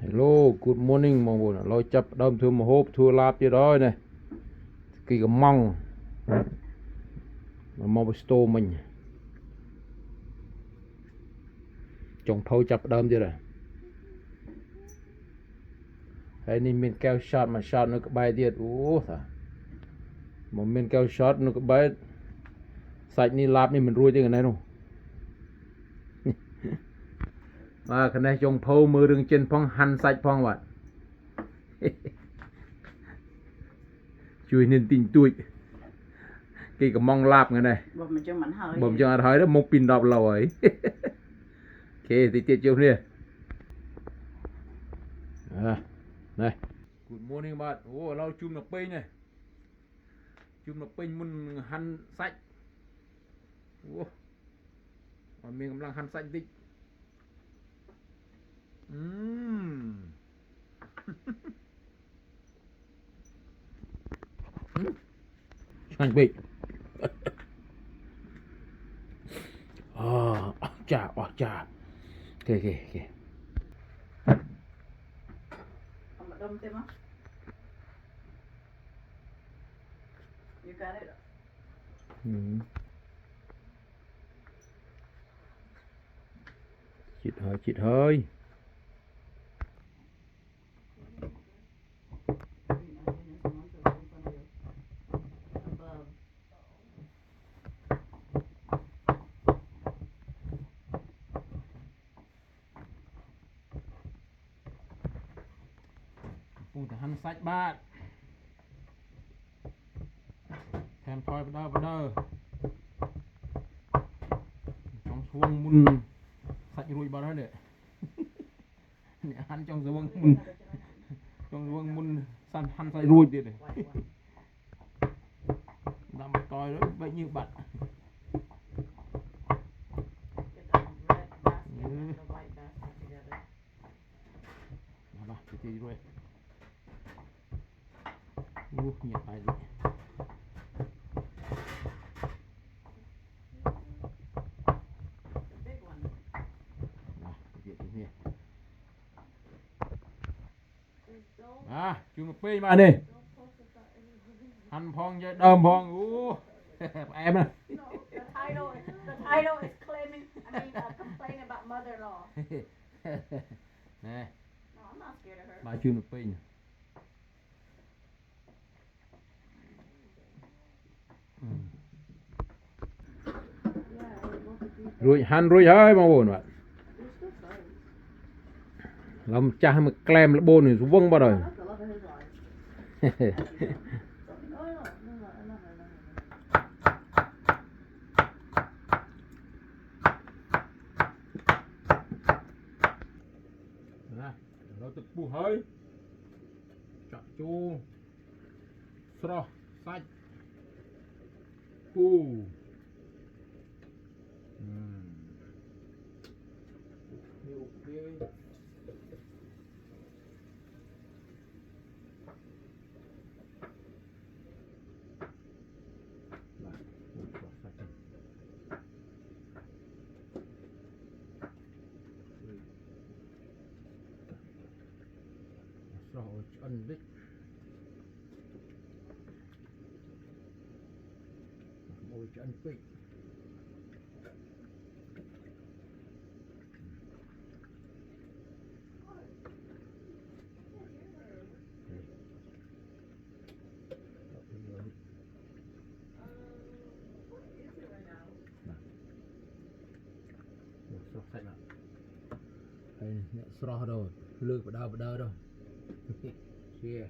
Hello, good morning mọi người. Lôi chấp đâm thưa một hộp thưa lạp vậy đó này. Cái măng mà mong store mình trồng phâu chấp đâm vậy rồi. Hay nên mình keo shot mà shot nó có bay tiệt. Mà mình keo shot nó có bay sạch ni lạp ni mình ruồi chứ cái này đâu. Mà cái này trồng phâu mưa rừng trên phong hành sạch phong bạn. Chui nên tin tuổi. Cái mong lạp người này. Bầm cho anh hỏi đó một pin đọc lầu ấy. Ok thì tiết chung đi. Này. Good morning bạn. Lau chum nọc pin này. Chum nọc pin muốn hành sạch. Mình cũng đang hành sạch tích. Hành bị. Chà. Ok. Đâm thêm á. You got it. Chịt hơi. Cùng thằng hành sạch bạn. Thèm thôi bắt đầu. Trong xuông mun sạch ruồi bao đó để. Hắn trong xuông mun săn hành sạch ruồi đi để. Làm coi đó vậy như bạn. Thì rồi. Nhiệt bài gì. Chung một pin mà này. Hành phong với đơm phong. Em nè. The title is claiming, complaining about mother-in-law. Nè. No, I'm not scared of her. Bà chung một pin. Rồi hành rồi hơi mà buồn bạn. Làm cha mà clam là bồn thì vâng bao đời. Nó tự bù hơi. Chọn chu. Sro sạch. Bù. Ok. Rồi chân đích. Ôi chân kỵ. Sạch ạ. Đây sro rồi, lược vào đâu đâu. Kia.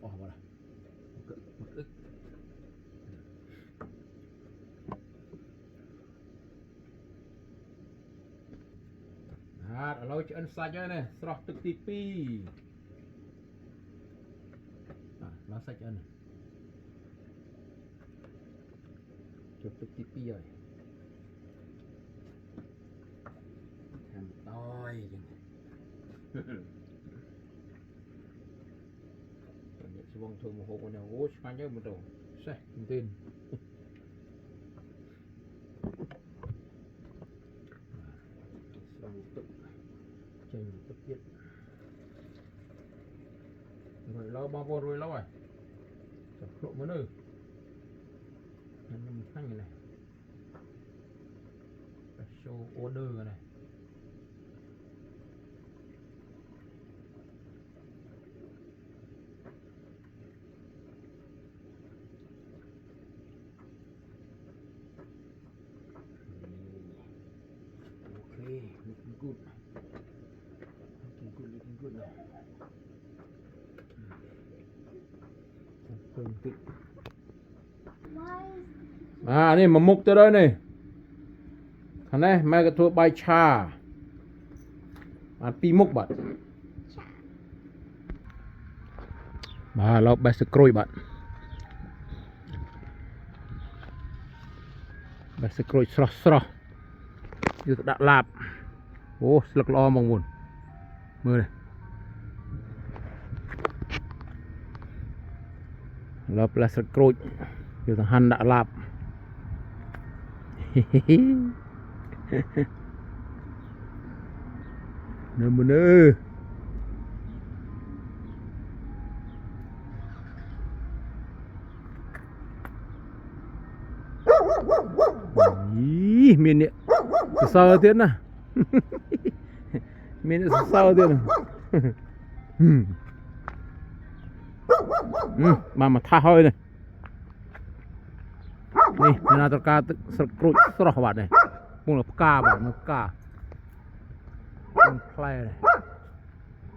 Vào đây. Một ức. Ở lâu cho ăn sạch rồi này, sro tức tí pi. Nó sạch ăn này. Chụp tức tí pi rồi. Thèm tôi. Vòng thường một hộp này ố spanh nhớ một đồ xe tin ទៀតរួយឡូវបងប្អូនរួយឡូវហើយចាប់ភ្លុកមើលនៅខ្ញុំខាញ់នេះ show order này okay looking good looking good này này mà múc tới đây này thằng này mai cái thua bay cha pi múc bạn mà lo bay scroll bạn bay scroll sro như đã lạp ô lực lo mong buồn mưa này lo bay scroll như thằng Han đã lạp nè mình ơi miền nè sao thế nè miền nè sao thế nè mà tha hơi này nih generator ka serkrut serah bạn này mung là ca bạn nó ca play này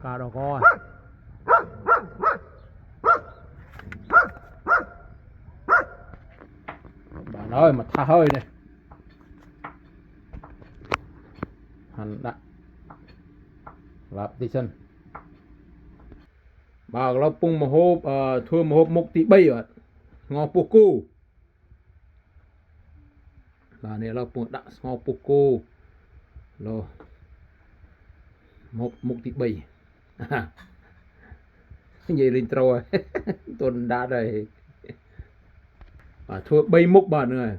ca đó coi bạn ơi mà tha hơi này hành đã lạp tí chân bà nó pung mà hộp thua mà hộp mục tí bay rồi ngò poco là này là pung đã ngò poco rồi mục tí bay vậy lên trâu tuần đã đây thua bay mục bạn rồi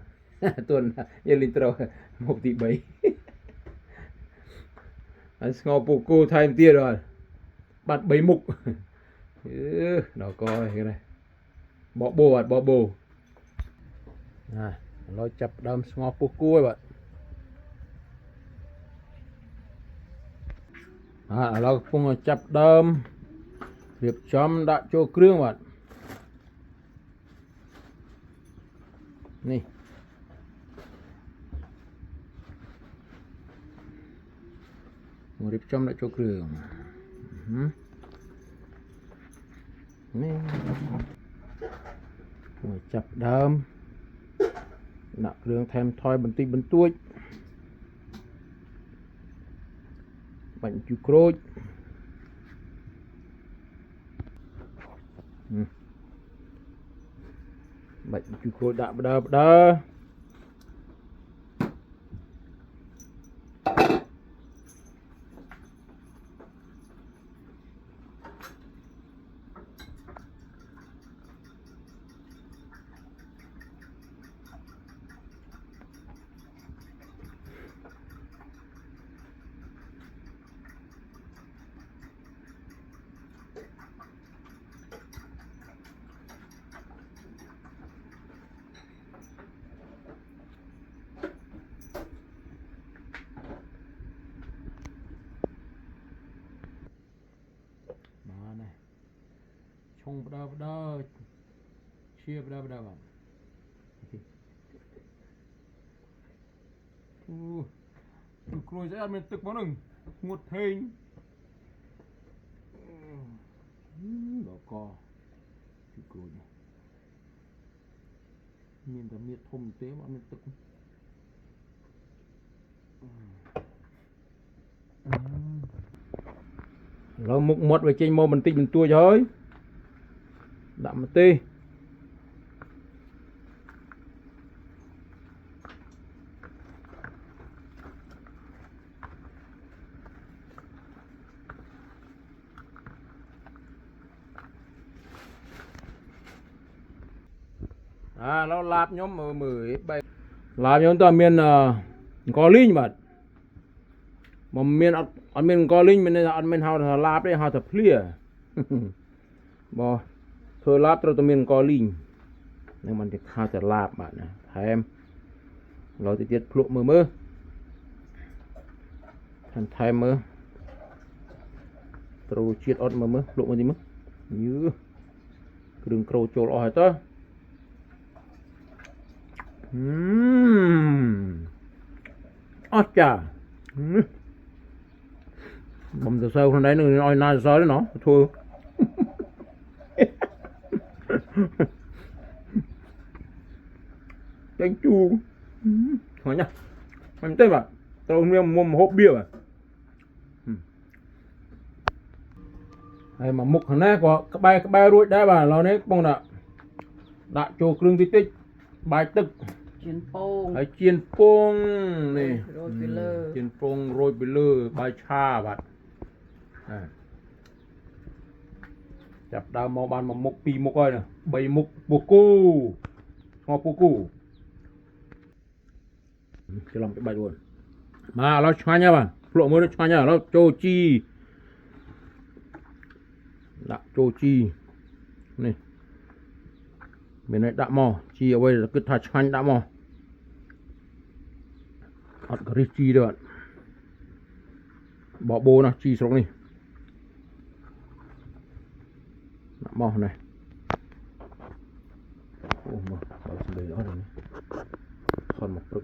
tuần vậy lên trâu mục tí bay ngò poco thay tia rồi bạn bay mục nó coi cái này bỏ bồ bạn bỏ bồ này nó chập đâm ngò poco bạn nó cũng chập đâm việc chấm đã cho krương bạn nè một việc chấm đã cho krương nè một chập đâm nặng krương thêm thôi bình tĩnh bình tuổi bệnh chú crôi bệnh chú crôi đã đơ không đơ chia đơ bạn rồi sẽ ăn mình tực món đừng một hình đó co rồi miền ta miệt thùng tế mà mình tực rồi mục một về trên mô mình tinh mình tua thôi đậm một tí nó lạp nhóm 17 lạp nhóm ta miền có linh bạn mà miền ở miền co linh mình ăn miền hào là lạp đấy hào thật plia bò thôi lạp rồi tụi miền co linh nhưng mà thì hào thật lạp bạn nè thầy em rồi thì tiết phụ mơ mơ thành thầy mơ rồi chiết ớt mơ mơ phụ mơ gì mơ như đừng cầu trộn hỏi tớ ớt chà bầm từ sâu trong đấy nữa nói na sói đấy nó thôi chanh chu hỏi nhá mình tên bạn tao mua một hộp bia à hay mà mục thằng này có cái bay ruột đấy bà nó đấy bông nè đã cho cương tí tích bài tức Chiên pong. hay chiên pong này Rồi bị lơ. chiên pong rồi bị lơ bài cha bạn chặt đào mò bàn mà mục pi mục coi nè bầy mục bồ cu ngò bồ cu cho làm cái bài luôn mà nó choa nha bạn lộ mới nó choa nha nó cho chi đã cho chi này bên này đã mò chi ở đây là cứ thà choa đã mò ăn cái chi đó bạn bỏ bô nào chi xuống đi đã mò này ô mà bảo xin đấy đó rồi còn một cái